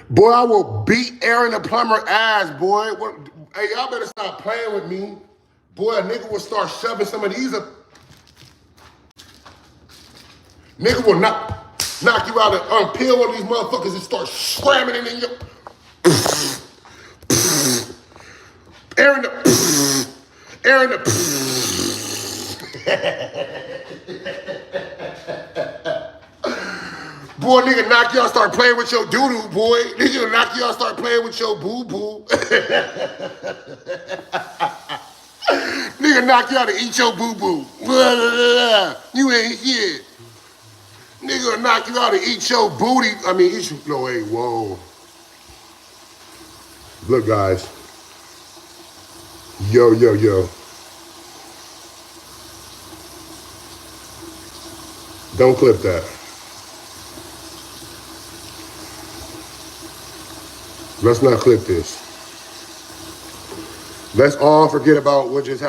Boy, I will beat Arron the Plumber ass, boy. What, hey, y'all better stop playing with me. Boy, a nigga will start shoving some of these up. Nigga will knock you out and unpeel one of these motherfuckers and start slamming it in your... Arron the... Boy, nigga knock y'all start playing with your doo-doo, boy. Nigga knock y'all start playing with your boo-boo. Nigga knock y'all to eat your boo-boo. You ain't shit. Nigga knock you out to eat your booty. I mean, eat you. No, hey, whoa. Look, guys. Yo. Don't clip that. Let's not clip this. Let's all forget about what just happened.